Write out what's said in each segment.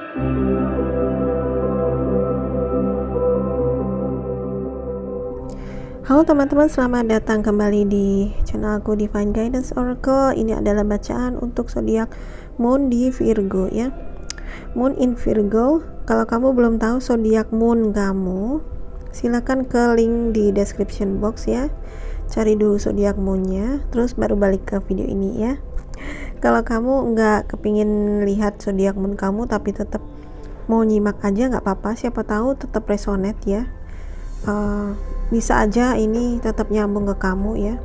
Halo teman-teman, selamat datang kembali di channel aku Divine Guidance Oracle. Ini adalah bacaan untuk zodiak Moon di Virgo ya. Moon in Virgo. Kalau kamu belum tahu zodiak Moon kamu, silakan ke link di description box ya. Cari dulu zodiak Moonnya, terus baru balik ke video ini ya. Kalau kamu nggak kepingin lihat zodiak Moon kamu tapi tetap mau nyimak aja nggak apa-apa, siapa tahu tetap resonate ya. Bisa aja ini tetap nyambung ke kamu ya.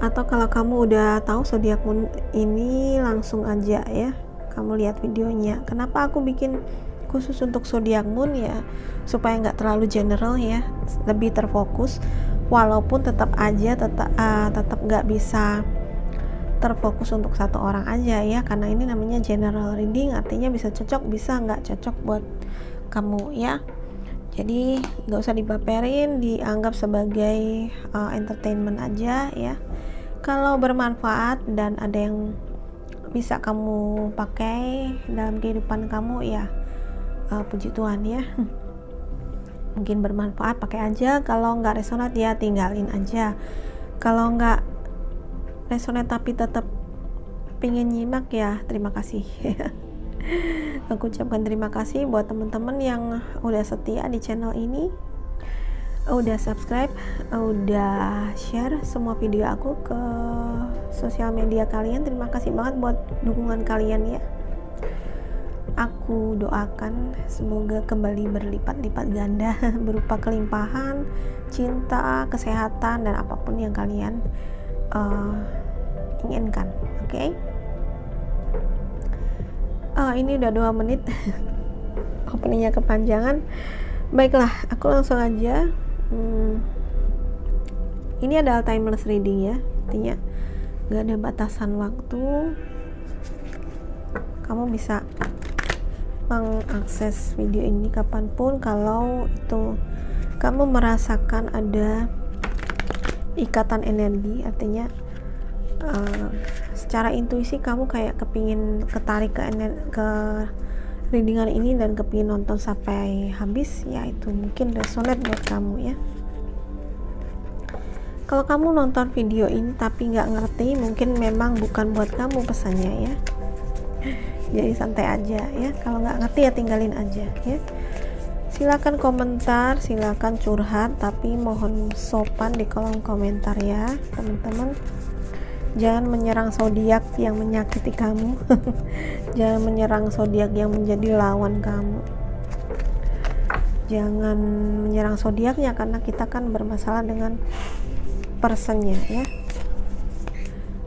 Atau kalau kamu udah tahu zodiak Moon ini, langsung aja ya kamu lihat videonya. Kenapa aku bikin khusus untuk zodiak Moon ya, supaya nggak terlalu general ya, lebih terfokus. Walaupun tetap nggak bisa terfokus untuk satu orang aja ya, karena ini namanya general reading, artinya bisa cocok bisa nggak cocok buat kamu ya. Jadi nggak usah dibaperin, dianggap sebagai entertainment aja ya. Kalau bermanfaat dan ada yang bisa kamu pakai dalam kehidupan kamu ya, puji Tuhan ya. Mungkin bermanfaat, pakai aja. Kalau nggak resonate ya tinggalin aja. Kalau nggak resonate tapi tetap pengen nyimak ya, terima kasih. Aku ucapkan terima kasih buat teman-teman yang udah setia di channel ini, udah subscribe, udah share semua video aku ke sosial media kalian. Terima kasih banget buat dukungan kalian ya. Aku doakan semoga kembali berlipat-lipat ganda berupa kelimpahan, cinta, kesehatan, dan apapun yang kalian inginkan. Oke? Ini udah 2 menit openingnya kepanjangan. Baiklah, aku langsung aja. Ini adalah timeless reading ya, artinya gak ada batasan waktu. Kamu bisa mengakses video ini kapanpun kalau itu kamu merasakan ada ikatan energi, artinya secara intuisi kamu kayak kepingin ketarik ke readingan ini dan kepingin nonton sampai habis ya, itu mungkin resonate buat kamu ya. Kalau kamu nonton video ini tapi nggak ngerti, mungkin memang bukan buat kamu pesannya ya. Jadi santai aja ya, kalau nggak ngerti ya tinggalin aja ya. Silakan komentar, silakan curhat, tapi mohon sopan di kolom komentar ya teman-teman. Jangan menyerang zodiak yang menyakiti kamu. Jangan menyerang zodiak yang menjadi lawan kamu. Jangan menyerang zodiaknya, karena kita kan bermasalah dengan personnya ya.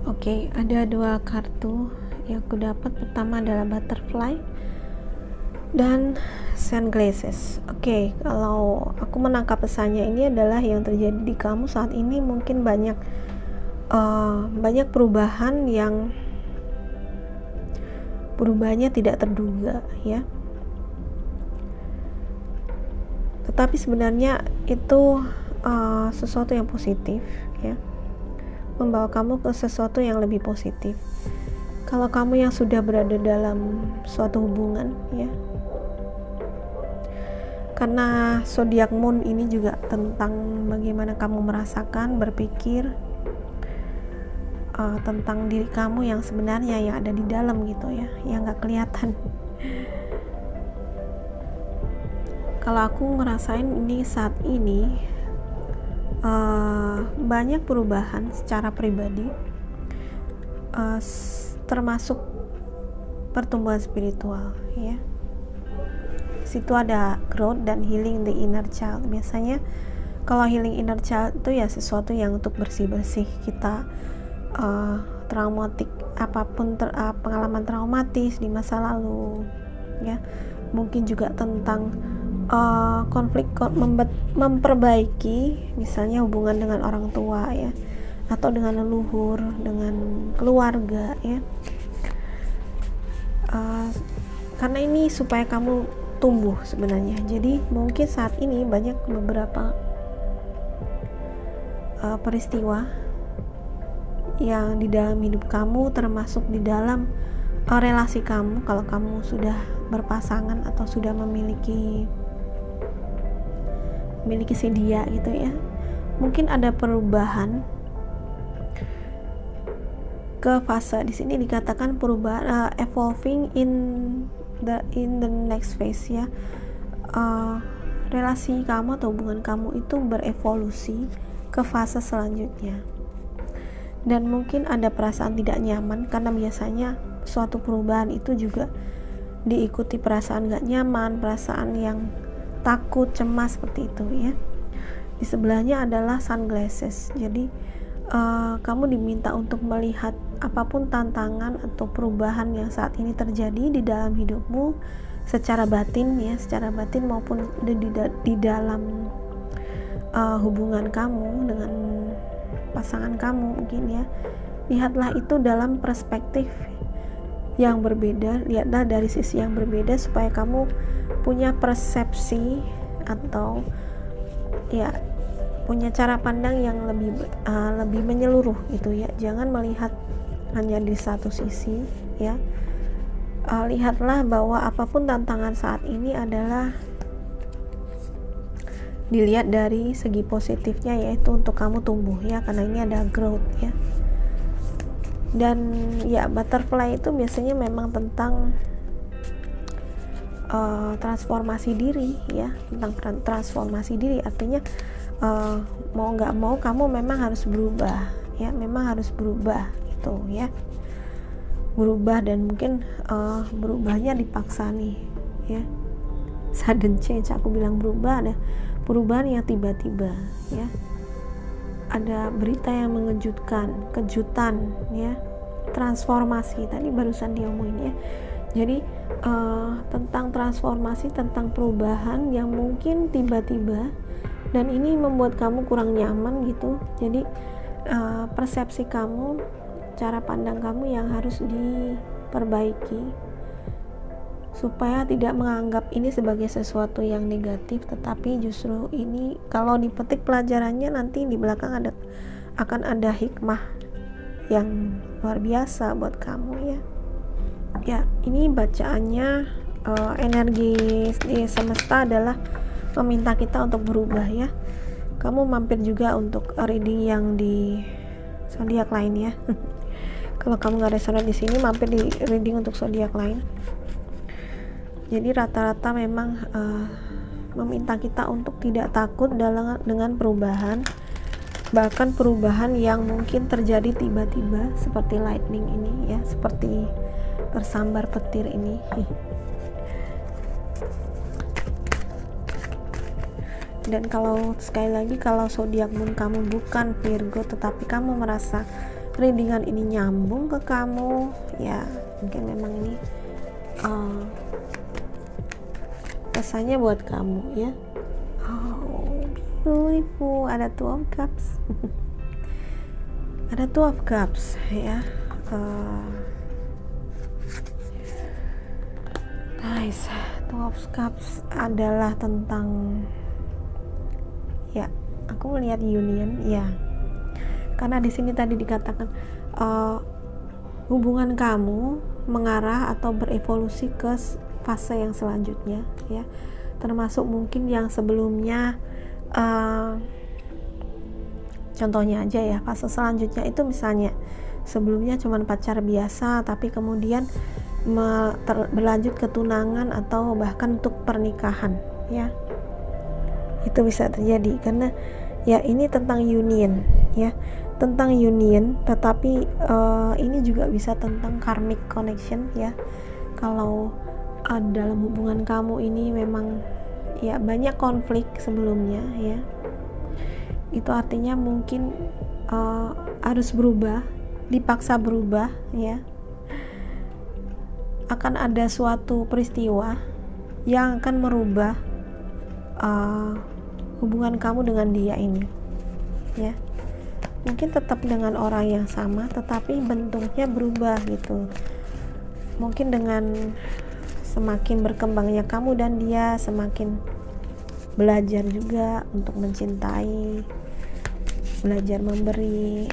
Oke, ada 2 kartu yang aku dapat. Pertama adalah butterfly dan sunglasses. Oke, kalau aku menangkap pesannya ini adalah yang terjadi di kamu saat ini mungkin banyak perubahan yang perubahannya tidak terduga ya, tetapi sebenarnya itu sesuatu yang positif ya, membawa kamu ke sesuatu yang lebih positif. Kalau kamu yang sudah berada dalam suatu hubungan ya, karena zodiak Moon ini juga tentang bagaimana kamu merasakan, berpikir tentang diri kamu yang sebenarnya, yang ada di dalam gitu ya, yang gak kelihatan. Kalau aku ngerasain ini saat ini banyak perubahan secara pribadi, termasuk pertumbuhan spiritual ya. Situ ada growth dan healing the inner child. Biasanya kalau healing inner child itu ya sesuatu yang untuk bersih-bersih kita, traumatik, apapun pengalaman traumatis di masa lalu ya. Mungkin juga tentang konflik memperbaiki misalnya hubungan dengan orang tua ya, atau dengan leluhur, dengan keluarga ya. Karena ini supaya kamu tumbuh sebenarnya. Jadi mungkin saat ini banyak beberapa peristiwa yang di dalam hidup kamu, termasuk di dalam relasi kamu, kalau kamu sudah berpasangan atau sudah memiliki si dia gitu ya, mungkin ada perubahan ke fase. Di sini dikatakan perubahan, evolving in the next phase ya. Relasi kamu atau hubungan kamu itu berevolusi ke fase selanjutnya, dan mungkin ada perasaan tidak nyaman, karena biasanya suatu perubahan itu juga diikuti perasaan gak nyaman, perasaan yang takut, cemas, seperti itu ya. Di sebelahnya adalah sunglasses. Jadi kamu diminta untuk melihat apapun tantangan atau perubahan yang saat ini terjadi di dalam hidupmu secara batin ya, secara batin maupun di dalam hubungan kamu dengan pasangan kamu mungkin ya. Lihatlah itu dalam perspektif yang berbeda, lihatlah dari sisi yang berbeda supaya kamu punya persepsi atau ya punya cara pandang yang lebih menyeluruh gitu ya. Jangan melihat hanya di satu sisi ya. Lihatlah bahwa apapun tantangan saat ini adalah dilihat dari segi positifnya, yaitu untuk kamu tumbuh ya, karena ini ada growth ya. Dan ya, butterfly itu biasanya memang tentang transformasi diri ya, tentang transformasi diri. Artinya mau nggak mau kamu memang harus berubah ya, memang harus berubah gitu ya, berubah. Dan mungkin berubahnya dipaksa nih ya, sudden change. Aku bilang berubah, ada perubahan yang tiba-tiba ya, ada berita yang mengejutkan, kejutan ya, transformasi tadi barusan diomongin ya. Jadi tentang transformasi, tentang perubahan yang mungkin tiba-tiba, dan ini membuat kamu kurang nyaman gitu. Jadi persepsi kamu, cara pandang kamu yang harus diperbaiki supaya tidak menganggap ini sebagai sesuatu yang negatif, tetapi justru ini kalau dipetik pelajarannya nanti di belakang akan ada hikmah yang luar biasa buat kamu ya. Ya, ini bacaannya energi semesta adalah meminta kita untuk berubah ya. Kamu mampir juga untuk reading yang di zodiak lain ya. Kalau kamu nggak resonate di sini, mampir di reading untuk zodiak lain. Jadi rata-rata memang meminta kita untuk tidak takut dengan perubahan, bahkan perubahan yang mungkin terjadi tiba-tiba seperti lightning ini ya, seperti tersambar petir ini. Dan kalau sekali lagi, kalau zodiak moon kamu bukan Virgo tetapi kamu merasa readingan ini nyambung ke kamu ya, mungkin memang ini rasanya buat kamu ya. Oh, beautiful. Ada Two of Cups. Ada Two of Cups ya. Nice. Two of Cups adalah tentang ya, aku melihat union ya. Karena di sini tadi dikatakan hubungan kamu mengarah atau berevolusi ke fase yang selanjutnya ya, termasuk mungkin yang sebelumnya contohnya aja ya, fase selanjutnya itu misalnya sebelumnya cuma pacar biasa tapi kemudian berlanjut ke tunangan atau bahkan untuk pernikahan ya. Itu bisa terjadi karena ya ini tentang union ya, tentang union, tetapi ini juga bisa tentang karmic connection ya. Kalau dalam hubungan kamu ini memang ya banyak konflik sebelumnya ya, itu artinya mungkin harus berubah, dipaksa berubah ya. Akan ada suatu peristiwa yang akan merubah hubungan kamu dengan dia ini ya. Mungkin tetap dengan orang yang sama tetapi bentuknya berubah gitu. Mungkin dengan semakin berkembangnya kamu dan dia, semakin belajar juga untuk mencintai, belajar memberi,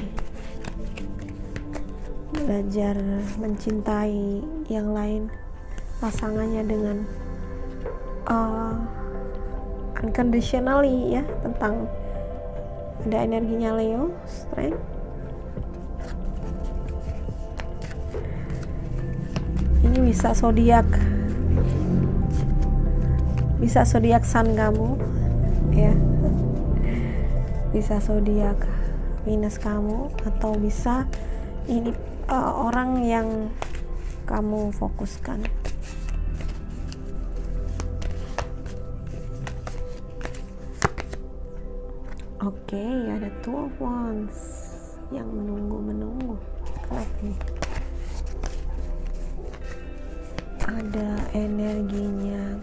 belajar mencintai yang lain, pasangannya dengan unconditionally ya, tentang ada energinya Leo, strength. Ini bisa zodiak sun kamu ya, bisa zodiak Venus kamu, atau bisa ini orang yang kamu fokuskan. Oke, ada Two of Wands yang menunggu. Kenapa nih? Ada energinya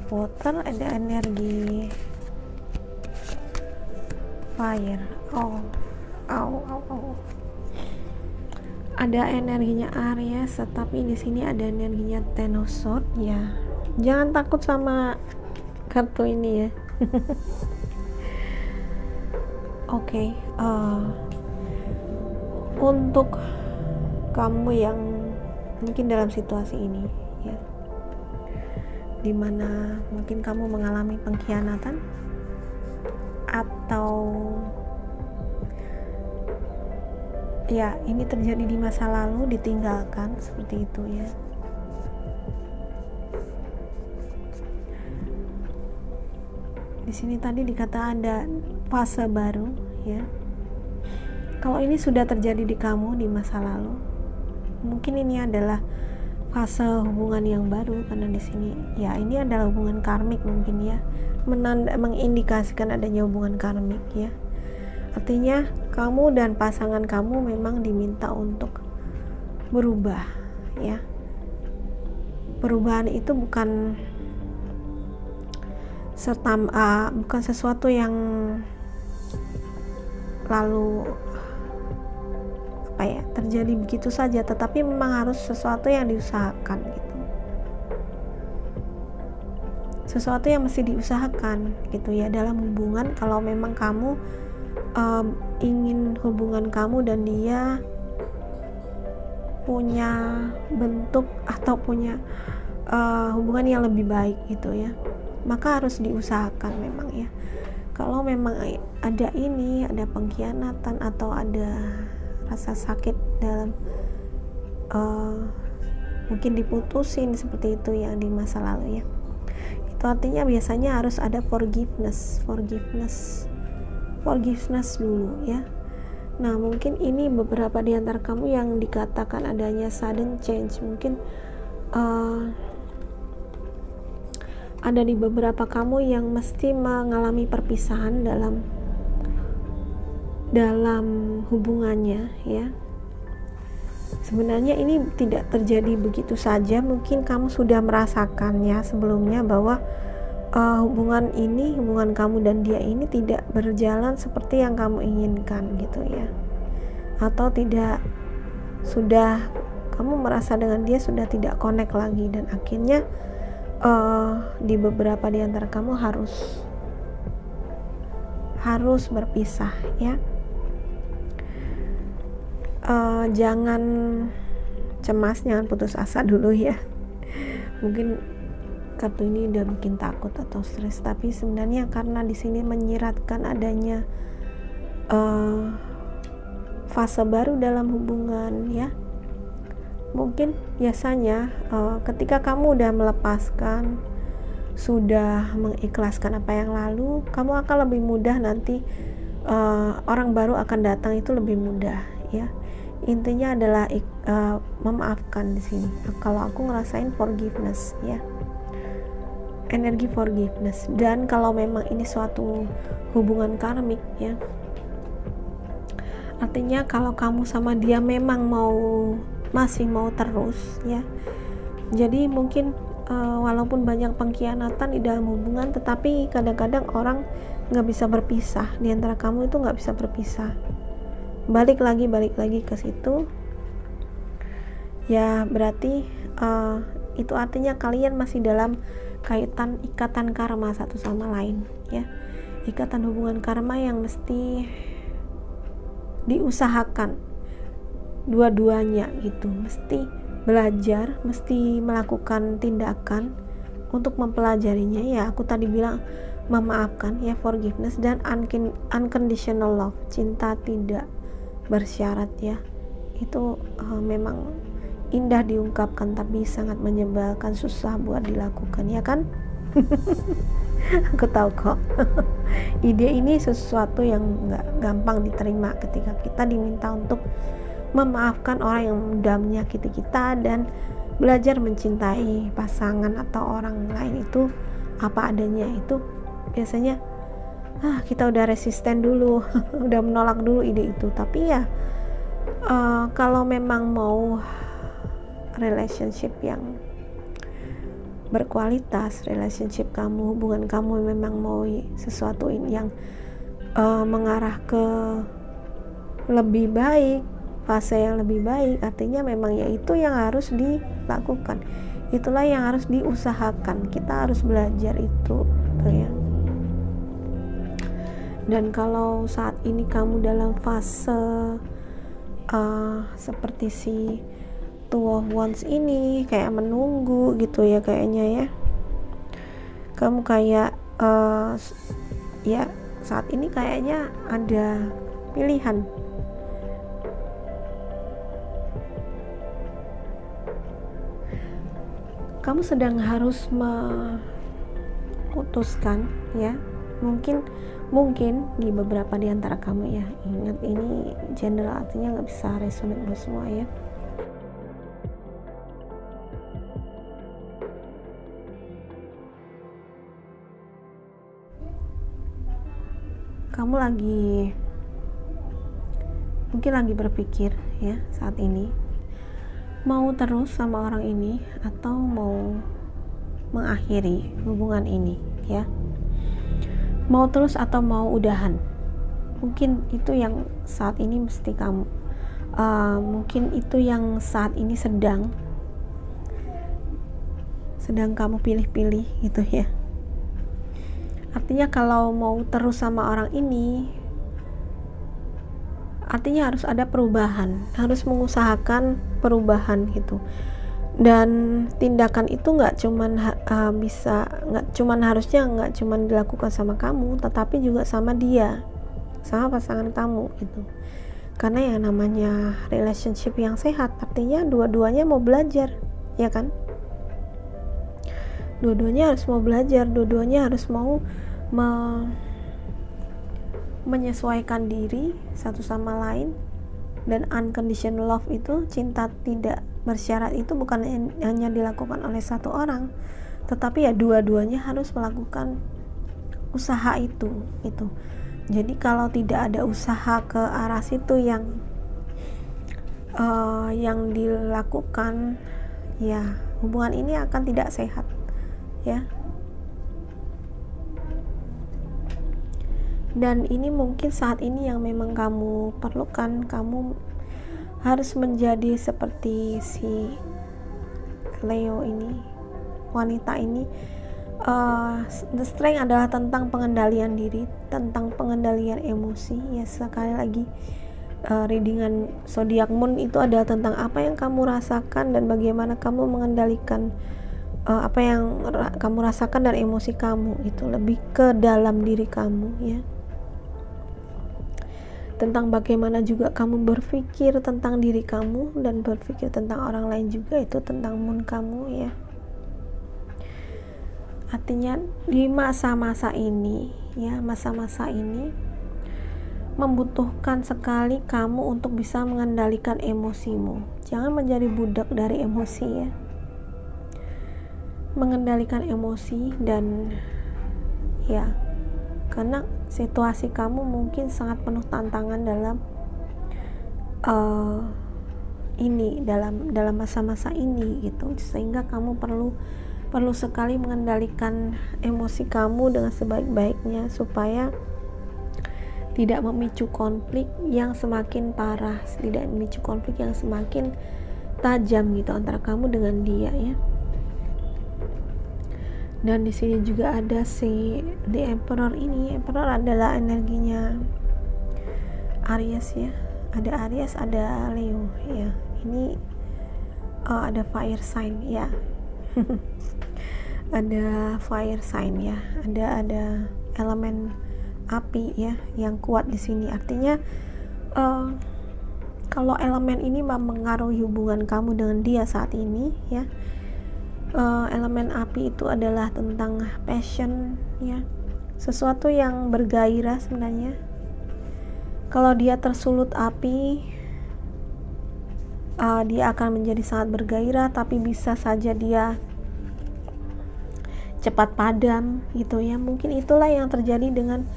water, ada energi fire. Ada energinya Aries, tetapi di sini ada energinya Ten of Swords ya. Jangan takut sama kartu ini ya. Oke, untuk kamu yang mungkin dalam situasi ini ya, dimana mungkin kamu mengalami pengkhianatan atau ya ini terjadi di masa lalu, ditinggalkan seperti itu ya. Di sini tadi dikata ada fase baru ya. Kalau ini sudah terjadi di kamu di masa lalu, mungkin ini adalah fase hubungan yang baru, karena di sini ya ini adalah hubungan karmik mungkin ya, mengindikasikan adanya hubungan karmik ya. Artinya kamu dan pasangan kamu memang diminta untuk berubah ya. Perubahan itu bukan bukan sesuatu yang lalu terjadi begitu saja, tetapi memang harus sesuatu yang diusahakan gitu, sesuatu yang mesti diusahakan gitu ya dalam hubungan. Kalau memang kamu ingin hubungan kamu dan dia punya bentuk atau punya hubungan yang lebih baik gitu ya, maka harus diusahakan memang ya. Kalau memang ada pengkhianatan atau ada rasa sakit dalam mungkin diputusin seperti itu yang di masa lalu ya, itu artinya biasanya harus ada forgiveness dulu ya. Nah mungkin ini beberapa di antara kamu yang dikatakan adanya sudden change, mungkin ada di beberapa kamu yang mesti mengalami perpisahan dalam hubungannya ya. Sebenarnya ini tidak terjadi begitu saja, mungkin kamu sudah merasakannya sebelumnya bahwa hubungan kamu dan dia ini tidak berjalan seperti yang kamu inginkan gitu ya, atau kamu merasa dengan dia sudah tidak connect lagi, dan akhirnya di beberapa di antara kamu harus berpisah ya. Jangan cemas, jangan putus asa dulu ya. Mungkin kartu ini udah bikin takut atau stres, tapi sebenarnya karena di sini menyiratkan adanya fase baru dalam hubungan ya. Mungkin biasanya ketika kamu udah melepaskan, sudah mengikhlaskan apa yang lalu, kamu akan lebih mudah nanti orang baru akan datang itu lebih mudah ya. Intinya adalah memaafkan di sini. Kalau aku ngerasain forgiveness ya, energi forgiveness. Dan kalau memang ini suatu hubungan karmik ya, artinya kalau kamu sama dia memang masih mau terus ya. Jadi mungkin walaupun banyak pengkhianatan di dalam hubungan, tetapi kadang-kadang orang nggak bisa berpisah, di antara kamu itu nggak bisa berpisah, balik lagi ke situ ya. Berarti itu artinya kalian masih dalam ikatan karma satu sama lain ya, ikatan hubungan karma yang mesti diusahakan dua-duanya gitu, mesti belajar, mesti melakukan tindakan untuk mempelajarinya. Ya aku tadi bilang memaafkan ya, forgiveness, dan unconditional love, cinta tidak bersyarat ya. Itu memang indah diungkapkan tapi sangat menyebalkan, susah buat dilakukan ya kan. Aku tahu kok. Ide ini sesuatu yang nggak gampang diterima ketika kita diminta untuk memaafkan orang yang sudah menyakiti kita dan belajar mencintai pasangan atau orang lain itu apa adanya. Itu biasanya kita udah resisten dulu udah menolak dulu ide itu. Tapi ya kalau memang mau relationship yang berkualitas, relationship kamu, hubungan kamu memang mau sesuatu yang mengarah ke lebih baik, fase yang lebih baik, artinya memang ya itu yang harus dilakukan, itulah yang harus diusahakan, kita harus belajar itu ya. Dan kalau saat ini kamu dalam fase seperti si Two of Wands ini, kayak menunggu gitu ya kayaknya ya, kamu kayak ya saat ini kayaknya ada pilihan. Kamu sedang harus memutuskan ya, mungkin di beberapa di antara kamu ya, ingat ini general, artinya nggak bisa resonate buat semua ya. Kamu mungkin lagi berpikir ya saat ini, mau terus sama orang ini atau mau mengakhiri hubungan ini ya, mau terus atau mau udahan. Mungkin itu yang saat ini mesti kamu mungkin itu yang saat ini sedang kamu pilih-pilih gitu ya. Artinya kalau mau terus sama orang ini, artinya harus ada perubahan, harus mengusahakan perubahan gitu. Dan tindakan itu nggak cuman harusnya nggak cuman dilakukan sama kamu, tetapi juga sama dia, sama pasangan kamu gitu. Karena yang namanya relationship yang sehat, artinya dua-duanya mau belajar, ya kan? Dua-duanya harus mau belajar, dua-duanya harus mau menyesuaikan diri satu sama lain. Dan unconditional love itu, cinta tidak bersyarat itu bukan hanya dilakukan oleh satu orang, tetapi ya dua-duanya harus melakukan usaha itu. Jadi kalau tidak ada usaha ke arah situ yang dilakukan, ya hubungan ini akan tidak sehat ya. Dan ini mungkin saat ini yang memang kamu perlukan, kamu harus menjadi seperti si Leo ini, wanita ini. The strength adalah tentang pengendalian diri, tentang pengendalian emosi ya. Sekali lagi, readingan zodiak moon itu adalah tentang apa yang kamu rasakan dan bagaimana kamu mengendalikan apa yang kamu rasakan dan emosi kamu. Itu lebih ke dalam diri kamu ya, tentang bagaimana juga kamu berpikir tentang diri kamu dan berpikir tentang orang lain juga. Itu tentang moon kamu ya. Artinya di masa-masa ini ya, masa-masa ini membutuhkan sekali kamu untuk bisa mengendalikan emosimu. Jangan menjadi budak dari emosi ya. Mengendalikan emosi dan ya, karena situasi kamu mungkin sangat penuh tantangan dalam dalam masa-masa ini gitu, sehingga kamu perlu sekali mengendalikan emosi kamu dengan sebaik-baiknya supaya tidak memicu konflik yang semakin parah, tidak memicu konflik yang semakin tajam gitu antara kamu dengan dia ya. Dan di sini juga ada si The Emperor ini. Emperor adalah energinya Aries ya. ada Aries, ada Leo ya. Ini ada fire sign ya. Ada fire sign ya, ada elemen api ya yang kuat di sini. Artinya kalau elemen ini mempengaruhi hubungan kamu dengan dia saat ini ya. Elemen api itu adalah tentang passion ya, sesuatu yang bergairah sebenarnya. Kalau dia tersulut api, dia akan menjadi sangat bergairah, tapi bisa saja dia cepat padam gitu ya. Mungkin itulah yang terjadi dengan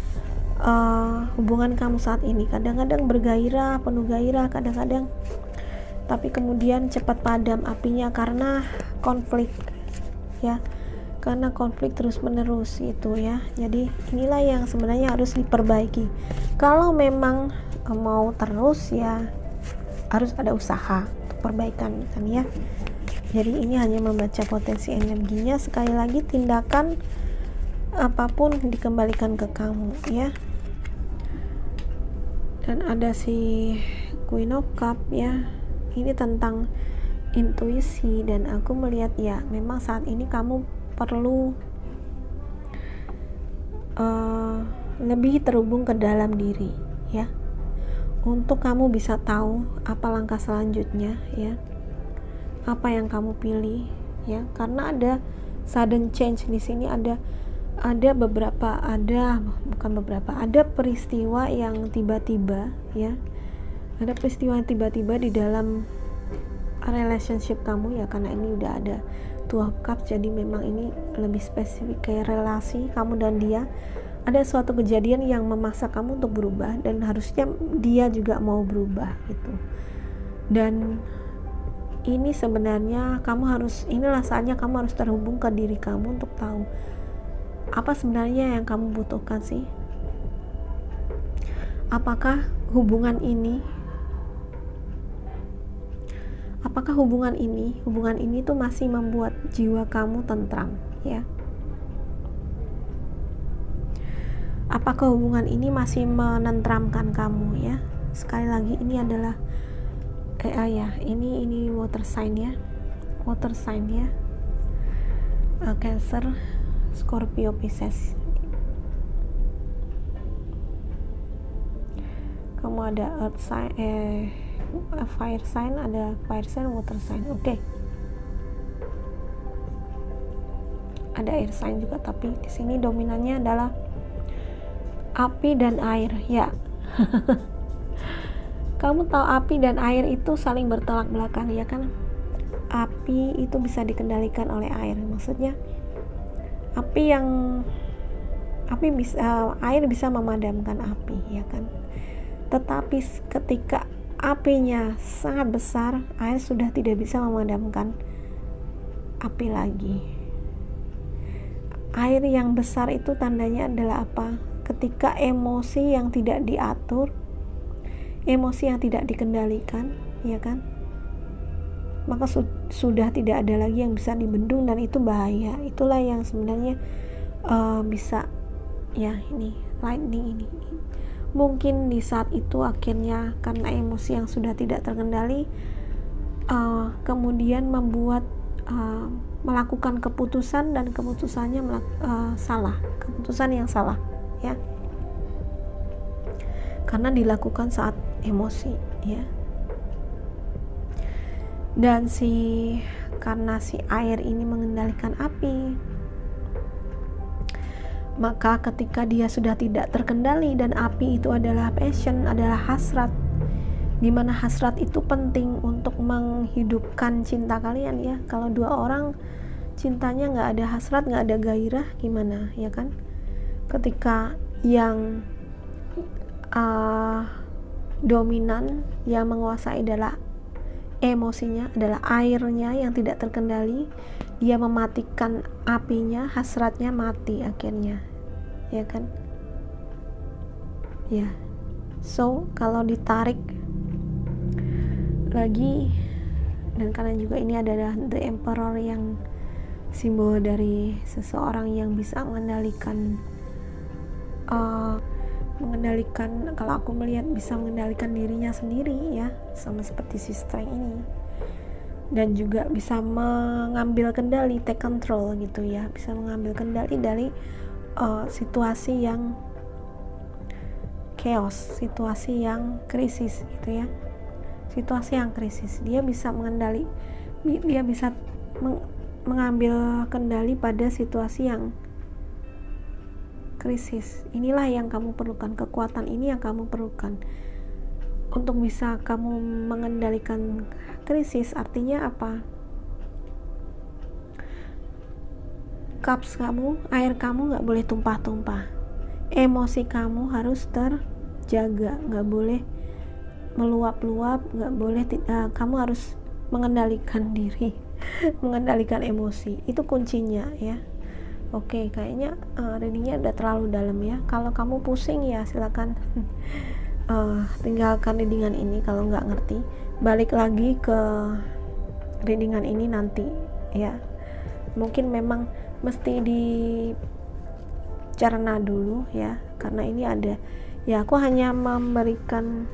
hubungan kamu saat ini. Kadang-kadang bergairah, penuh gairah, kadang-kadang tapi kemudian cepat padam apinya karena konflik ya, karena konflik terus menerus itu ya. Jadi inilah yang sebenarnya harus diperbaiki. Kalau memang mau terus ya harus ada usaha untuk perbaikan kan ya. Jadi ini hanya membaca potensi energinya. Sekali lagi, tindakan apapun dikembalikan ke kamu ya. Dan ada si Queen of Cup ya, ini tentang intuisi. Dan aku melihat ya memang saat ini kamu perlu lebih terhubung ke dalam diri ya, untuk kamu bisa tahu apa langkah selanjutnya ya, apa yang kamu pilih ya. Karena ada sudden change di sini, ada peristiwa yang tiba-tiba ya, ada peristiwa yang tiba-tiba di dalam relationship kamu ya. Karena ini udah ada Two of Cups, jadi memang ini lebih spesifik kayak relasi kamu dan dia. Ada suatu kejadian yang memaksa kamu untuk berubah, dan harusnya dia juga mau berubah gitu. Dan ini sebenarnya inilah saatnya kamu harus terhubung ke diri kamu untuk tahu apa sebenarnya yang kamu butuhkan sih. Apakah hubungan ini tuh masih membuat jiwa kamu tentram ya? Apakah hubungan ini masih menenteramkan kamu ya? Sekali lagi, ini adalah ini water sign ya, Cancer, Scorpio, Pisces. Kamu ada earth sign, fire sign, ada fire sign, water sign. Oke. Ada air sign juga, tapi di sini dominannya adalah api dan air ya. Kamu tahu api dan air itu saling bertolak belakang ya kan? Api itu bisa dikendalikan oleh air. Maksudnya air bisa memadamkan api ya kan? Tetapi ketika apinya sangat besar, air sudah tidak bisa memadamkan api lagi. Air yang besar itu tandanya adalah apa? Ketika emosi yang tidak diatur, emosi yang tidak dikendalikan ya kan, maka sudah tidak ada lagi yang bisa dibendung, dan itu bahaya. Itulah yang sebenarnya bisa ya, ini lightning ini mungkin di saat itu akhirnya karena emosi yang sudah tidak terkendali, kemudian membuat melakukan keputusan, dan keputusannya salah, keputusan yang salah ya, karena dilakukan saat emosi ya. Dan karena si air ini mengendalikan api, maka ketika dia sudah tidak terkendali, dan api itu adalah passion, adalah hasrat, dimana hasrat itu penting untuk menghidupkan cinta kalian ya. Kalau dua orang cintanya nggak ada hasrat, nggak ada gairah, gimana ya kan? Ketika yang dominan, yang menguasai adalah emosinya, adalah airnya yang tidak terkendali, dia mematikan apinya, hasratnya mati akhirnya ya kan ya. So kalau ditarik lagi, dan karena juga ini adalah The Emperor yang simbol dari seseorang yang bisa mengendalikan mengendalikan, kalau aku melihat bisa mengendalikan dirinya sendiri ya, sama seperti si strength ini, dan juga bisa mengambil kendali, take control gitu ya, bisa mengambil kendali dari situasi yang chaos, situasi yang krisis gitu ya, situasi yang krisis. Dia bisa mengambil kendali pada situasi yang krisis. Inilah yang kamu perlukan, kekuatan ini yang kamu perlukan untuk bisa kamu mengendalikan krisis. Artinya apa? Cups kamu, air kamu nggak boleh tumpah-tumpah, emosi kamu harus terjaga, nggak boleh meluap-luap, nggak boleh kamu harus mengendalikan diri mengendalikan emosi, itu kuncinya ya. Oke, kayaknya readingnya udah terlalu dalam ya. Kalau kamu pusing ya silakan tinggalkan readingan ini. Kalau nggak ngerti, balik lagi ke readingan ini nanti ya. Mungkin memang mesti dicerna dulu ya, karena ini ada ya, aku hanya memberikan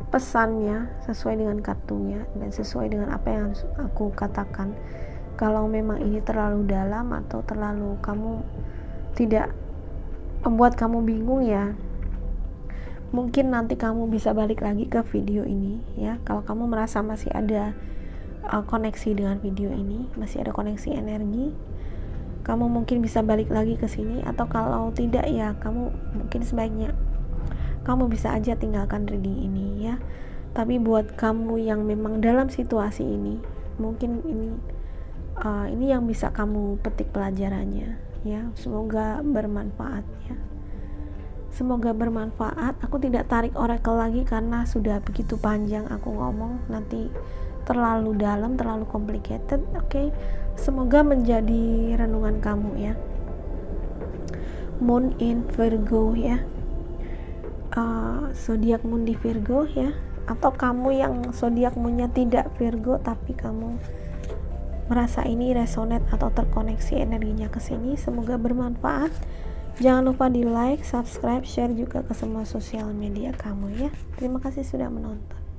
pesannya sesuai dengan kartunya dan sesuai dengan apa yang aku katakan. Kalau memang ini terlalu dalam atau terlalu kamu tidak membuat kamu bingung ya, mungkin nanti kamu bisa balik lagi ke video ini ya. Kalau kamu merasa masih ada koneksi dengan video ini, masih ada koneksi energi, kamu mungkin bisa balik lagi ke sini. Atau kalau tidak ya, kamu mungkin sebaiknya kamu bisa aja tinggalkan reading ini ya. Tapi buat kamu yang memang dalam situasi ini, mungkin ini yang bisa kamu petik pelajarannya ya. Semoga bermanfaat ya, semoga bermanfaat. Aku tidak tarik oracle lagi karena sudah begitu panjang aku ngomong, nanti terlalu dalam, terlalu complicated. Oke, semoga menjadi renungan kamu ya. Moon in Virgo ya, zodiak moon di Virgo ya, atau kamu yang zodiak moonnya tidak Virgo tapi kamu merasa ini resonate atau terkoneksi energinya ke sini, semoga bermanfaat. Jangan lupa di like, subscribe, share juga ke semua sosial media kamu ya. Terima kasih sudah menonton.